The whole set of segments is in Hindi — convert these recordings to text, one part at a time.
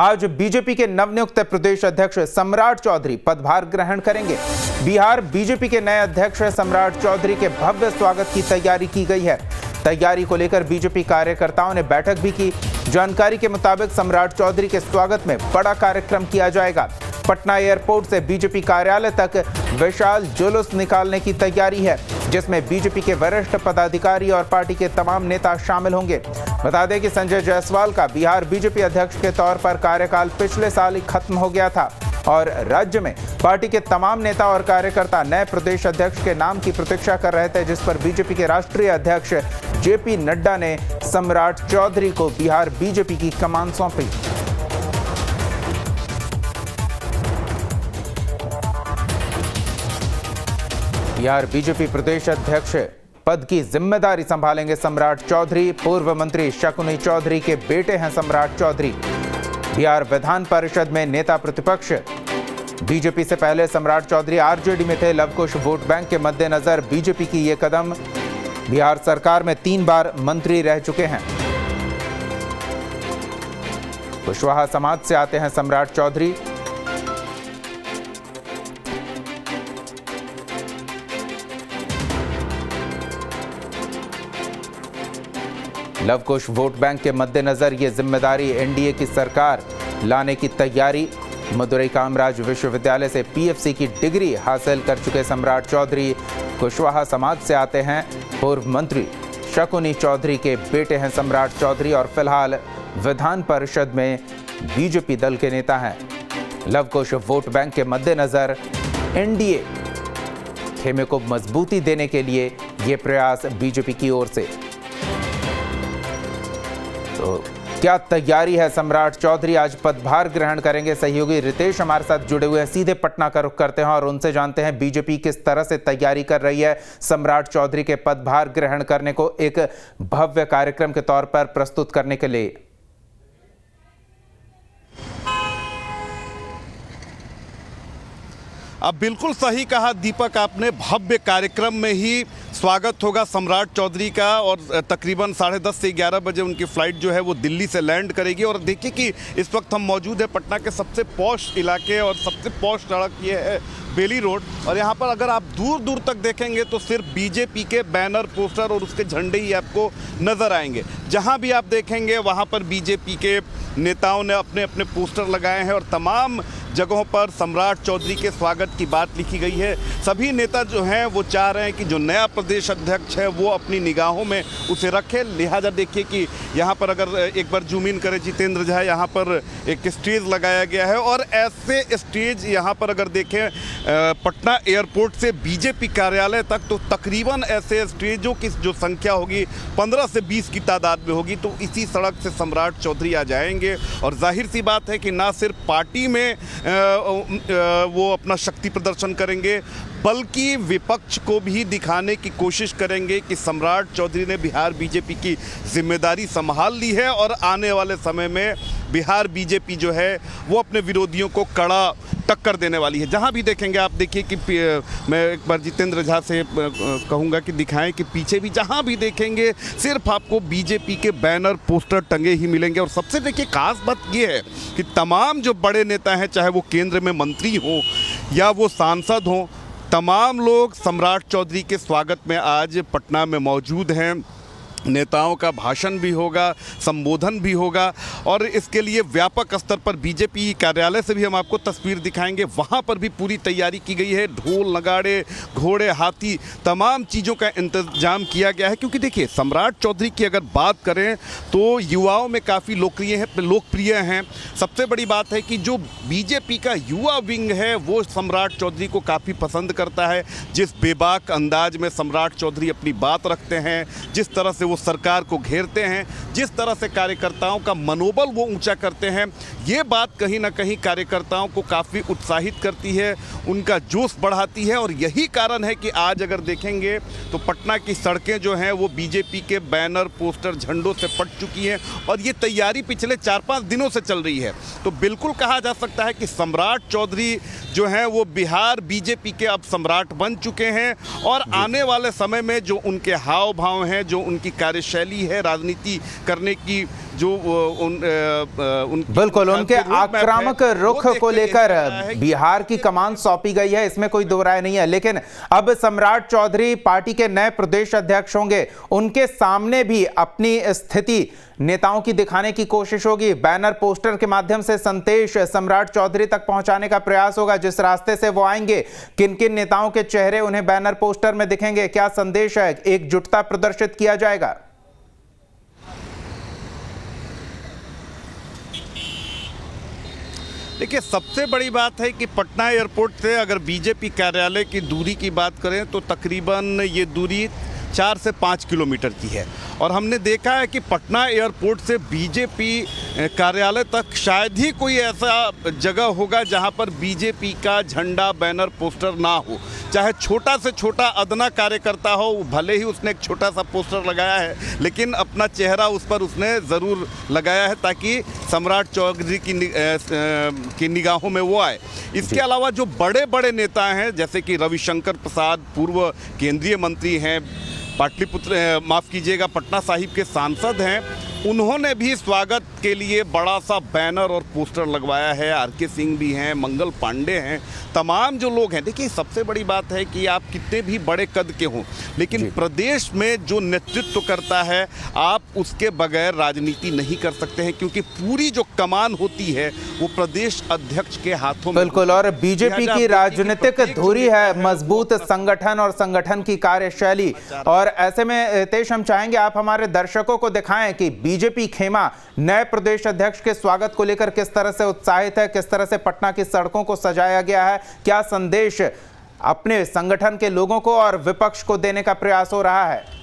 आज बीजेपी के नवनियुक्त प्रदेश अध्यक्ष सम्राट चौधरी पदभार ग्रहण करेंगे। बिहार बीजेपी के नए अध्यक्ष सम्राट चौधरी के भव्य स्वागत की तैयारी की गई है। तैयारी को लेकर बीजेपी कार्यकर्ताओं ने बैठक भी की। जानकारी के मुताबिक सम्राट चौधरी के स्वागत में बड़ा कार्यक्रम किया जाएगा। पटना एयरपोर्ट से बीजेपी कार्यालय तक विशाल जुलूस निकालने की तैयारी है, जिसमें बीजेपी के वरिष्ठ पदाधिकारी और पार्टी के तमाम नेता शामिल होंगे। बता दें कि संजय जायसवाल का बिहार बीजेपी अध्यक्ष के तौर पर कार्यकाल पिछले साल ही खत्म हो गया था और राज्य में पार्टी के तमाम नेता और कार्यकर्ता नए प्रदेश अध्यक्ष के नाम की प्रतीक्षा कर रहे थे, जिस पर बीजेपी के राष्ट्रीय अध्यक्ष जेपी नड्डा ने सम्राट चौधरी को बिहार बीजेपी की कमान सौंपी। बिहार बीजेपी प्रदेश अध्यक्ष पद की जिम्मेदारी संभालेंगे सम्राट चौधरी। पूर्व मंत्री शकुनी चौधरी के बेटे हैं सम्राट चौधरी। बिहार विधान परिषद में नेता प्रतिपक्ष। बीजेपी से पहले सम्राट चौधरी आरजेडी में थे। लवकुश वोट बैंक के मद्देनजर बीजेपी की ये कदम। बिहार सरकार में 3 बार मंत्री रह चुके हैं। कुशवाहा समाज से आते हैं सम्राट चौधरी। लवकुश वोट बैंक के मद्देनजर ये जिम्मेदारी एनडीए की सरकार लाने की तैयारी। मदुरई कामराज विश्वविद्यालय से पीएफसी की डिग्री हासिल कर चुके सम्राट चौधरी कुशवाहा समाज से आते हैं। पूर्व मंत्री शकुनी चौधरी के बेटे हैं सम्राट चौधरी और फिलहाल विधान परिषद में बीजेपी दल के नेता हैं। लवकुश वोट बैंक के मद्देनजर एनडीए खेमे को मजबूती देने के लिए ये प्रयास बीजेपी की ओर से। तो क्या तैयारी है? सम्राट चौधरी आज पदभार ग्रहण करेंगे। सहयोगी रितेश हमारे साथ जुड़े हुए हैं, सीधे पटना का रुख करते हैं और उनसे जानते हैं बीजेपी किस तरह से तैयारी कर रही है सम्राट चौधरी के पदभार ग्रहण करने को एक भव्य कार्यक्रम के तौर पर प्रस्तुत करने के लिए। अब बिल्कुल सही कहा दीपक आपने, भव्य कार्यक्रम में ही स्वागत होगा सम्राट चौधरी का और तकरीबन 10:30 से 11 बजे उनकी फ़्लाइट जो है वो दिल्ली से लैंड करेगी। और देखिए कि इस वक्त हम मौजूद है पटना के सबसे पॉश इलाके और सबसे पॉश सड़क ये है बेली रोड। और यहाँ पर अगर आप दूर दूर तक देखेंगे तो सिर्फ बीजेपी के बैनर, पोस्टर और उसके झंडे ही आपको नज़र आएंगे। जहाँ भी आप देखेंगे वहाँ पर बीजेपी के नेताओं ने अपने अपने पोस्टर लगाए हैं और तमाम जगहों पर सम्राट चौधरी के स्वागत की बात लिखी गई है। सभी नेता जो हैं वो चाह रहे हैं कि जो नया प्रदेश अध्यक्ष है वो अपनी निगाहों में उसे रखे। लिहाजा देखिए कि यहाँ पर अगर एक बार जूम इन करें जितेंद्र झा, यहाँ पर एक स्टेज लगाया गया है और ऐसे स्टेज यहाँ पर अगर देखें पटना एयरपोर्ट से बीजेपी कार्यालय तक तो तकरीबन ऐसे स्टेजों की जो संख्या होगी 15 से 20 की तादाद में होगी। तो इसी सड़क से सम्राट चौधरी आ जाएंगे और जाहिर सी बात है कि ना सिर्फ पार्टी में वो अपना शक्ति प्रदर्शन करेंगे बल्कि विपक्ष को भी दिखाने की कोशिश करेंगे कि सम्राट चौधरी ने बिहार बीजेपी की जिम्मेदारी संभाल ली है और आने वाले समय में बिहार बीजेपी जो है वो अपने विरोधियों को कड़ा टक्कर देने वाली है। जहां भी देखेंगे आप देखिए कि मैं एक बार जितेंद्र झा से कहूंगा कि दिखाएं कि पीछे भी जहां भी देखेंगे सिर्फ आपको बीजेपी के बैनर, पोस्टर टंगे ही मिलेंगे। और सबसे देखिए खास बात ये है कि तमाम जो बड़े नेता हैं, चाहे वो केंद्र में मंत्री हों या वो सांसद हों, तमाम लोग सम्राट चौधरी के स्वागत में आज पटना में मौजूद हैं। नेताओं का भाषण भी होगा, संबोधन भी होगा और इसके लिए व्यापक स्तर पर बीजेपी कार्यालय से भी हम आपको तस्वीर दिखाएंगे। वहां पर भी पूरी तैयारी की गई है। ढोल, नगाड़े, घोड़े, हाथी, तमाम चीज़ों का इंतजाम किया गया है। क्योंकि देखिए सम्राट चौधरी की अगर बात करें तो युवाओं में काफ़ी लोकप्रिय हैं। सबसे बड़ी बात है कि जो बीजेपी का युवा विंग है वो सम्राट चौधरी को काफ़ी पसंद करता है। जिस बेबाक अंदाज में सम्राट चौधरी अपनी बात रखते हैं, जिस तरह से वो सरकार को घेरते हैं, जिस तरह से कार्यकर्ताओं का मनोबल वो ऊंचा करते हैं, ये बात कहीं ना कहीं कार्यकर्ताओं को काफ़ी उत्साहित करती है, उनका जोश बढ़ाती है। और यही कारण है कि आज अगर देखेंगे तो पटना की सड़कें जो हैं वो बीजेपी के बैनर, पोस्टर, झंडों से पट चुकी हैं और ये तैयारी पिछले 4-5 दिनों से चल रही है। तो बिल्कुल कहा जा सकता है कि सम्राट चौधरी जो हैं वो बिहार बीजेपी के अब सम्राट बन चुके हैं और आने वाले समय में जो उनके हाव भाव हैं, जो उनकी कार्यशैली है राजनीति करने की, जो उन बिल्कुल उनके आक्रामक रुख को लेकर बिहार की कमान सौंपी गई है, इसमें कोई दो राय नहीं है। लेकिन अब सम्राट चौधरी पार्टी के नए प्रदेश अध्यक्ष होंगे, उनके सामने भी अपनी स्थिति नेताओं की दिखाने की कोशिश होगी। बैनर पोस्टर के माध्यम से संदेश सम्राट चौधरी तक पहुंचाने का प्रयास होगा। जिस रास्ते से वो आएंगे, किन किन नेताओं के चेहरे उन्हें बैनर पोस्टर में दिखेंगे, क्या संदेश है, एकजुटता प्रदर्शित किया जाएगा। देखिए, सबसे बड़ी बात है कि पटना एयरपोर्ट से अगर बीजेपी कार्यालय की दूरी की बात करें तो तकरीबन ये दूरी 4 से 5 किलोमीटर की है। और हमने देखा है कि पटना एयरपोर्ट से बीजेपी कार्यालय तक शायद ही कोई ऐसा जगह होगा जहां पर बीजेपी का झंडा, बैनर, पोस्टर ना हो। चाहे छोटा से छोटा अदना कार्यकर्ता हो, भले ही उसने एक छोटा सा पोस्टर लगाया है, लेकिन अपना चेहरा उस पर उसने ज़रूर लगाया है ताकि सम्राट चौधरी की निगाहों में वो आए। इसके अलावा जो बड़े बड़े नेता हैं, जैसे कि रविशंकर प्रसाद पूर्व केंद्रीय मंत्री हैं, पाटलिपुत्र माफ़ कीजिएगा पटना साहिब के सांसद हैं, उन्होंने भी स्वागत के लिए बड़ा सा बैनर और पोस्टर लगवाया है। आर.के. सिंह भी हैं, मंगल पांडे हैं, तमाम जो लोग हैं। देखिए, सबसे बड़ी बात है कि आप कितने भी बड़े कद के हों, लेकिन प्रदेश में जो नेतृत्व करता है, आप उसके बगैर राजनीति नहीं कर सकते हैं, क्योंकि पूरी जो कमान होती है वो प्रदेश अध्यक्ष के हाथों में। बिल्कुल, और बीजेपी की राजनीतिक धुरी है मजबूत संगठन और संगठन की कार्यशैली। और ऐसे में रितेश, हम चाहेंगे आप हमारे दर्शकों को दिखाएं कि बीजेपी खेमा नए प्रदेश अध्यक्ष के स्वागत को लेकर किस तरह से उत्साहित है, किस तरह से पटना की सड़कों को सजाया गया है, क्या संदेश अपने संगठन के लोगों को और विपक्ष को देने का प्रयास हो रहा है।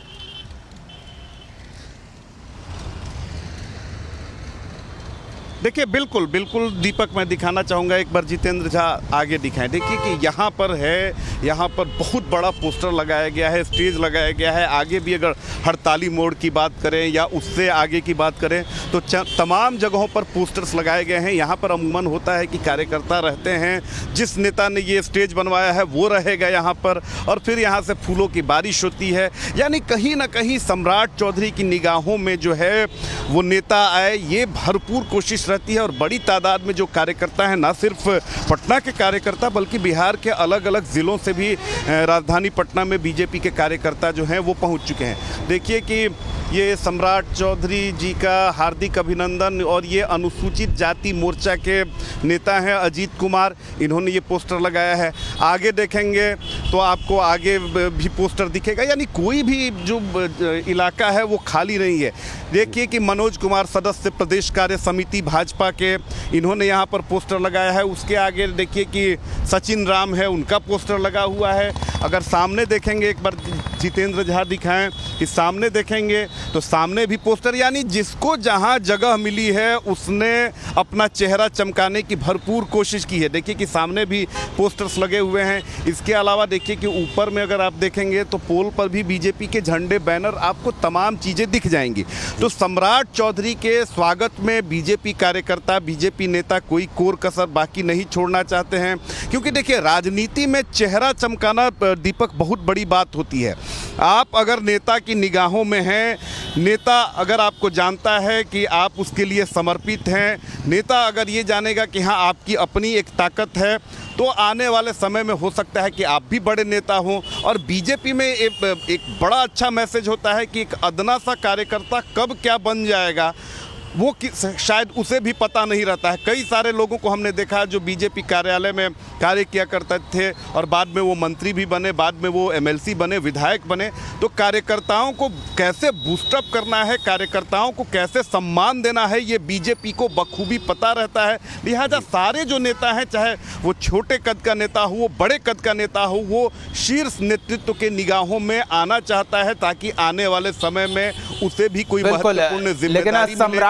देखिए, बिल्कुल बिल्कुल दीपक, मैं दिखाना चाहूँगा, एक बार जितेंद्र झा आगे दिखाएं। देखिए कि यहाँ पर है, यहाँ पर बहुत बड़ा पोस्टर लगाया गया है, स्टेज लगाया गया है। आगे भी अगर हड़ताली मोड़ की बात करें या उससे आगे की बात करें तो तमाम जगहों पर पोस्टर्स लगाए गए हैं। यहाँ पर अमूमन होता है कि कार्यकर्ता रहते हैं, जिस नेता ने ये स्टेज बनवाया है वो रहेगा यहाँ पर, और फिर यहाँ से फूलों की बारिश होती है। यानी कहीं ना कहीं सम्राट चौधरी की निगाहों में जो है वो नेता आए, ये भरपूर कोशिश रहती है। और बड़ी तादाद में जो कार्यकर्ता हैं, ना सिर्फ पटना के कार्यकर्ता बल्कि बिहार के अलग अलग ज़िलों से भी राजधानी पटना में बीजेपी के कार्यकर्ता जो हैं वो पहुंच चुके हैं। देखिए कि ये सम्राट चौधरी जी का हार्दिक अभिनंदन। और ये अनुसूचित जाति मोर्चा के नेता हैं अजीत कुमार, इन्होंने ये पोस्टर लगाया है। आगे देखेंगे तो आपको आगे भी पोस्टर दिखेगा, यानी कोई भी जो इलाका है वो खाली नहीं है। देखिए कि मनोज कुमार सदस्य प्रदेश कार्य समिति भाजपा के, इन्होंने यहाँ पर पोस्टर लगाया है। उसके आगे देखिए कि सचिन राम है, उनका पोस्टर लगा हुआ है। अगर सामने देखेंगे, एक बार जितेंद्र झा दिखाएं, कि सामने देखेंगे तो सामने भी पोस्टर, यानी जिसको जहां जगह मिली है उसने अपना चेहरा चमकाने की भरपूर कोशिश की है। देखिए कि सामने भी पोस्टर्स लगे हुए हैं। इसके अलावा देखिए कि ऊपर में अगर आप देखेंगे तो पोल पर भी बीजेपी के झंडे, बैनर, आपको तमाम चीज़ें दिख जाएंगी। तो सम्राट चौधरी के स्वागत में बीजेपी कार्यकर्ता, बीजेपी नेता कोई कोर कसर बाकी नहीं छोड़ना चाहते हैं, क्योंकि देखिए राजनीति में चेहरा चमकाना दीपक बहुत बड़ी बात होती है। आप अगर नेता की निगाहों में हैं, नेता अगर आपको जानता है कि आप उसके लिए समर्पित हैं, नेता अगर ये जानेगा कि हाँ आपकी अपनी एक ताकत है, तो आने वाले समय में हो सकता है कि आप भी बड़े नेता हों। और बीजेपी में एक बड़ा अच्छा मैसेज होता है कि एक अदना सा कार्यकर्ता कब क्या बन जाएगा वो शायद उसे भी पता नहीं रहता है। कई सारे लोगों को हमने देखा जो बीजेपी कार्यालय में कार्य किया करते थे और बाद में वो मंत्री भी बने, बाद में वो एमएलसी बने, विधायक बने। तो कार्यकर्ताओं को कैसे बूस्टअप करना है, कार्यकर्ताओं को कैसे सम्मान देना है, ये बीजेपी को बखूबी पता रहता है। लिहाजा सारे जो नेता हैं, चाहे वो छोटे कद का नेता हो, वो बड़े कद का नेता हो, वो शीर्ष नेतृत्व के निगाहों में आना चाहता है ताकि आने वाले समय में उसे भी कोई महत्वपूर्ण जिम्मेदारी मिले।